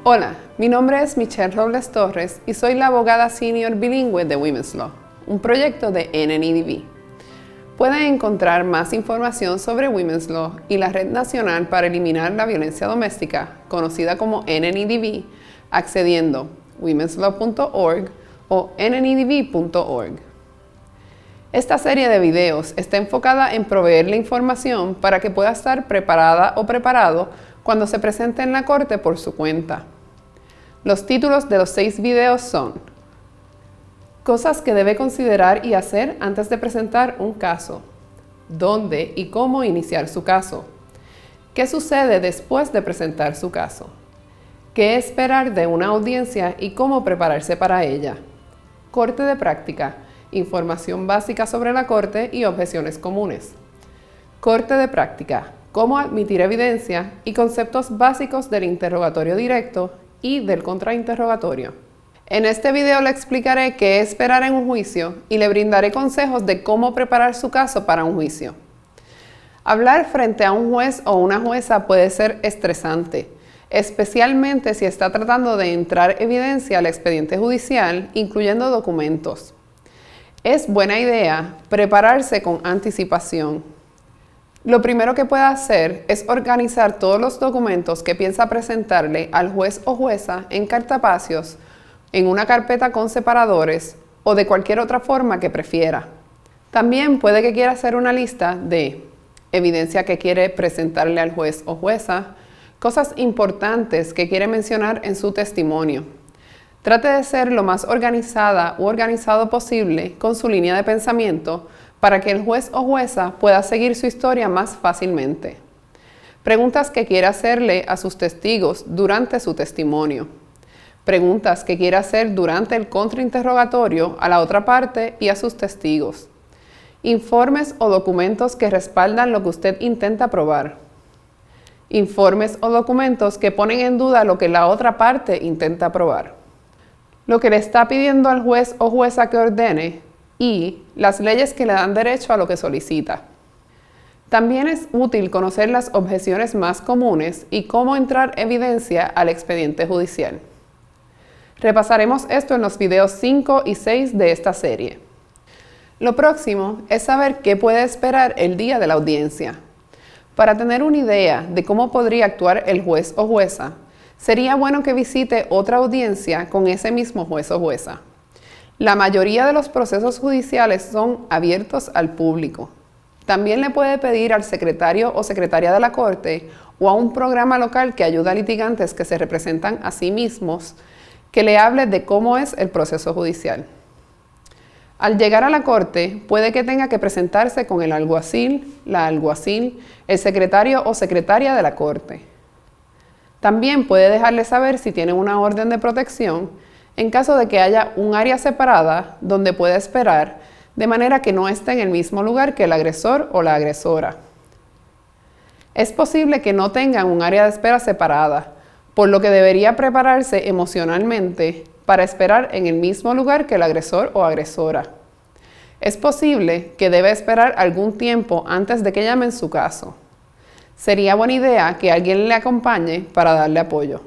Hola, mi nombre es Michelle Robles Torres y soy la abogada senior bilingüe de Women's Law, un proyecto de NNEDB. Pueden encontrar más información sobre Women's Law y la Red Nacional para Eliminar la Violencia Doméstica, conocida como NNEDB, accediendo a womenslaw.org o nnedb.org. Esta serie de videos está enfocada en proveerle información para que pueda estar preparada o preparado cuando se presente en la corte por su cuenta. Los títulos de los 6 videos son: cosas que debe considerar y hacer antes de presentar un caso, dónde y cómo iniciar su caso, qué sucede después de presentar su caso, qué esperar de una audiencia y cómo prepararse para ella, corte de práctica, información básica sobre la corte y objeciones comunes, corte de práctica, cómo admitir evidencia y conceptos básicos del interrogatorio directo y del contrainterrogatorio. En este video le explicaré qué esperar en un juicio y le brindaré consejos de cómo preparar su caso para un juicio. Hablar frente a un juez o una jueza puede ser estresante, especialmente si está tratando de entrar evidencia al expediente judicial, incluyendo documentos. Es buena idea prepararse con anticipación. Lo primero que puede hacer es organizar todos los documentos que piensa presentarle al juez o jueza en cartapacios, en una carpeta con separadores o de cualquier otra forma que prefiera. También puede que quiera hacer una lista de evidencia que quiere presentarle al juez o jueza, cosas importantes que quiere mencionar en su testimonio. Trate de ser lo más organizada u organizado posible con su línea de pensamiento para que el juez o jueza pueda seguir su historia más fácilmente. Preguntas que quiera hacerle a sus testigos durante su testimonio. Preguntas que quiera hacer durante el contrainterrogatorio a la otra parte y a sus testigos. Informes o documentos que respaldan lo que usted intenta probar. Informes o documentos que ponen en duda lo que la otra parte intenta probar. Lo que le está pidiendo al juez o jueza que ordene y las leyes que le dan derecho a lo que solicita. También es útil conocer las objeciones más comunes y cómo entrar evidencia al expediente judicial. Repasaremos esto en los videos 5 y 6 de esta serie. Lo próximo es saber qué puede esperar el día de la audiencia. Para tener una idea de cómo podría actuar el juez o jueza, sería bueno que visite otra audiencia con ese mismo juez o jueza. La mayoría de los procesos judiciales son abiertos al público. También le puede pedir al secretario o secretaria de la corte o a un programa local que ayuda a litigantes que se representan a sí mismos que le hable de cómo es el proceso judicial. Al llegar a la corte, puede que tenga que presentarse con el alguacil, la alguacil, el secretario o secretaria de la corte. También puede dejarle saber si tiene una orden de protección en caso de que haya un área separada donde pueda esperar, de manera que no esté en el mismo lugar que el agresor o la agresora. Es posible que no tengan un área de espera separada, por lo que debería prepararse emocionalmente para esperar en el mismo lugar que el agresor o agresora. Es posible que debe esperar algún tiempo antes de que llamen su caso. Sería buena idea que alguien le acompañe para darle apoyo.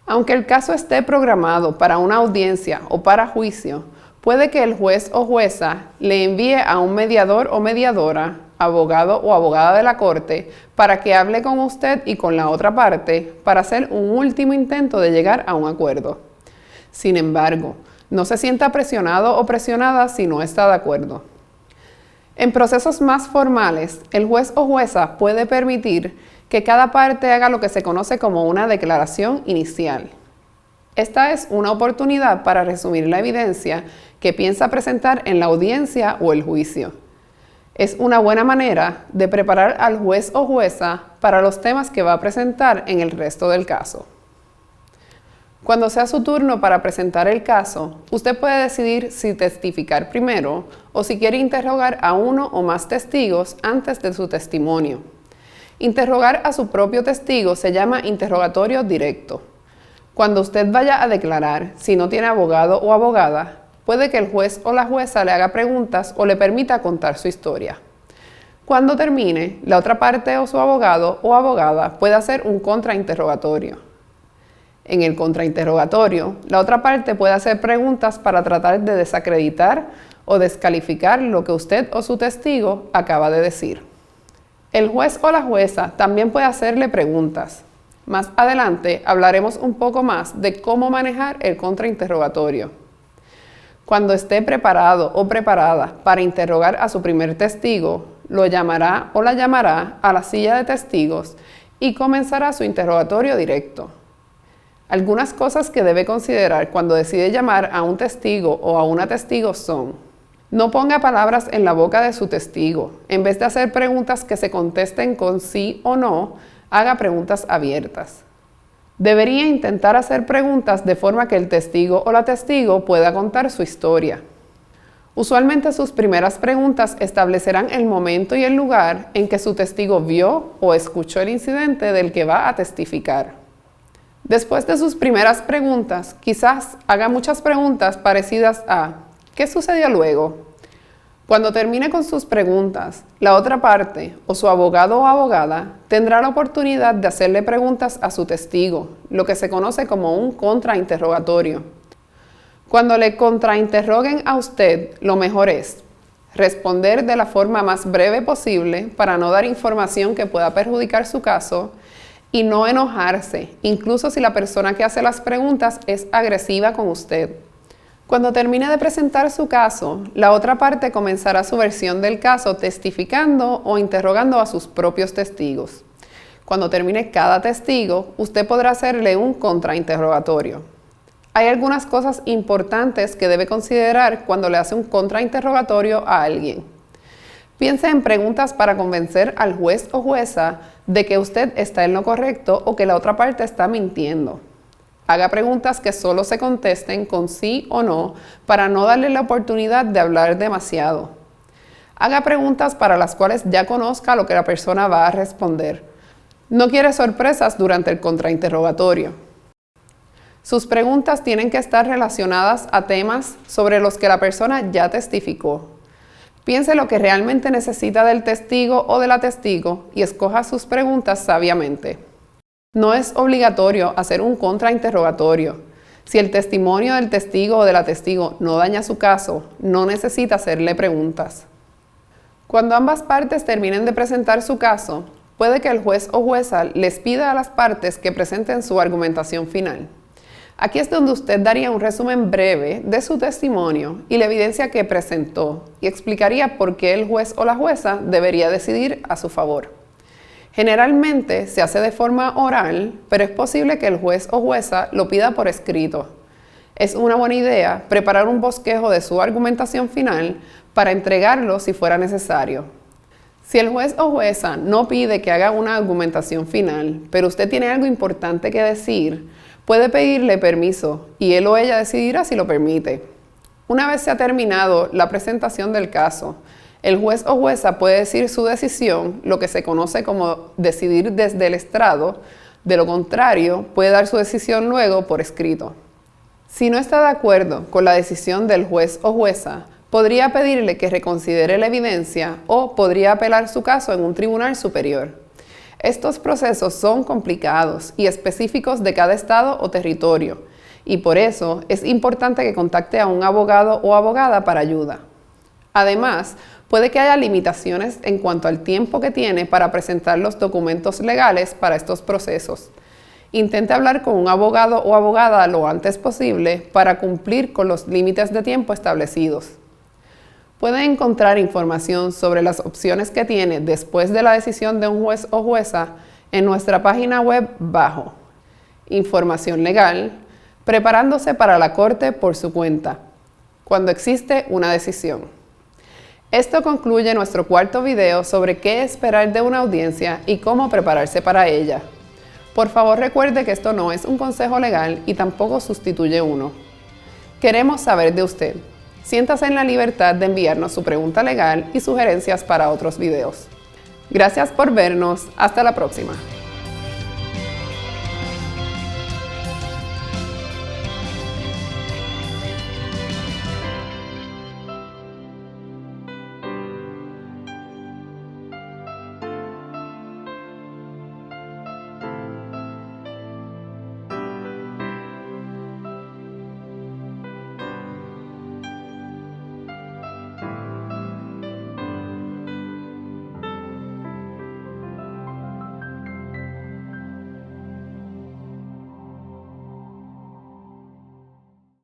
Aunque el caso esté programado para una audiencia o para juicio, puede que el juez o jueza le envíe a un mediador o mediadora, abogado o abogada de la corte, para que hable con usted y con la otra parte para hacer un último intento de llegar a un acuerdo. Sin embargo, no se sienta presionado o presionada si no está de acuerdo. En procesos más formales, el juez o jueza puede permitir que cada parte haga lo que se conoce como una declaración inicial. Esta es una oportunidad para resumir la evidencia que piensa presentar en la audiencia o el juicio. Es una buena manera de preparar al juez o jueza para los temas que va a presentar en el resto del caso. Cuando sea su turno para presentar el caso, usted puede decidir si testificar primero o si quiere interrogar a uno o más testigos antes de su testimonio. Interrogar a su propio testigo se llama interrogatorio directo. Cuando usted vaya a declarar, si no tiene abogado o abogada, puede que el juez o la jueza le haga preguntas o le permita contar su historia. Cuando termine, la otra parte o su abogado o abogada puede hacer un contrainterrogatorio. En el contrainterrogatorio, la otra parte puede hacer preguntas para tratar de desacreditar o descalificar lo que usted o su testigo acaba de decir. El juez o la jueza también puede hacerle preguntas. Más adelante hablaremos un poco más de cómo manejar el contrainterrogatorio. Cuando esté preparado o preparada para interrogar a su primer testigo, lo llamará o la llamará a la silla de testigos y comenzará su interrogatorio directo. Algunas cosas que debe considerar cuando decide llamar a un testigo o a una testigo son: no ponga palabras en la boca de su testigo. En vez de hacer preguntas que se contesten con sí o no, haga preguntas abiertas. Debería intentar hacer preguntas de forma que el testigo o la testigo pueda contar su historia. Usualmente sus primeras preguntas establecerán el momento y el lugar en que su testigo vio o escuchó el incidente del que va a testificar. Después de sus primeras preguntas, quizás haga muchas preguntas parecidas a: ¿qué sucedió luego? Cuando termine con sus preguntas, la otra parte, o su abogado o abogada, tendrá la oportunidad de hacerle preguntas a su testigo, lo que se conoce como un contrainterrogatorio. Cuando le contrainterroguen a usted, lo mejor es responder de la forma más breve posible para no dar información que pueda perjudicar su caso y no enojarse, incluso si la persona que hace las preguntas es agresiva con usted. Cuando termine de presentar su caso, la otra parte comenzará su versión del caso testificando o interrogando a sus propios testigos. Cuando termine cada testigo, usted podrá hacerle un contrainterrogatorio. Hay algunas cosas importantes que debe considerar cuando le hace un contrainterrogatorio a alguien. Piense en preguntas para convencer al juez o jueza de que usted está en lo correcto o que la otra parte está mintiendo. Haga preguntas que solo se contesten con sí o no para no darle la oportunidad de hablar demasiado. Haga preguntas para las cuales ya conozca lo que la persona va a responder. No quiere sorpresas durante el contrainterrogatorio. Sus preguntas tienen que estar relacionadas a temas sobre los que la persona ya testificó. Piense lo que realmente necesita del testigo o de la testigo y escoja sus preguntas sabiamente. No es obligatorio hacer un contrainterrogatorio. Si el testimonio del testigo o de la testigo no daña su caso, no necesita hacerle preguntas. Cuando ambas partes terminen de presentar su caso, puede que el juez o jueza les pida a las partes que presenten su argumentación final. Aquí es donde usted daría un resumen breve de su testimonio y la evidencia que presentó y explicaría por qué el juez o la jueza debería decidir a su favor. Generalmente se hace de forma oral, pero es posible que el juez o jueza lo pida por escrito. Es una buena idea preparar un bosquejo de su argumentación final para entregarlo si fuera necesario. Si el juez o jueza no pide que haga una argumentación final, pero usted tiene algo importante que decir, puede pedirle permiso y él o ella decidirá si lo permite. Una vez se ha terminado la presentación del caso, el juez o jueza puede decir su decisión, lo que se conoce como decidir desde el estrado. De lo contrario, puede dar su decisión luego por escrito. Si no está de acuerdo con la decisión del juez o jueza, podría pedirle que reconsidere la evidencia o podría apelar su caso en un tribunal superior. Estos procesos son complicados y específicos de cada estado o territorio, y por eso es importante que contacte a un abogado o abogada para ayuda. Además, puede que haya limitaciones en cuanto al tiempo que tiene para presentar los documentos legales para estos procesos. Intente hablar con un abogado o abogada lo antes posible para cumplir con los límites de tiempo establecidos. Puede encontrar información sobre las opciones que tiene después de la decisión de un juez o jueza en nuestra página web bajo Información legal, preparándose para la corte por su cuenta, cuando existe una decisión. Esto concluye nuestro cuarto video sobre qué esperar de una audiencia y cómo prepararse para ella. Por favor, recuerde que esto no es un consejo legal y tampoco sustituye uno. Queremos saber de usted. Siéntase en la libertad de enviarnos su pregunta legal y sugerencias para otros videos. Gracias por vernos. Hasta la próxima.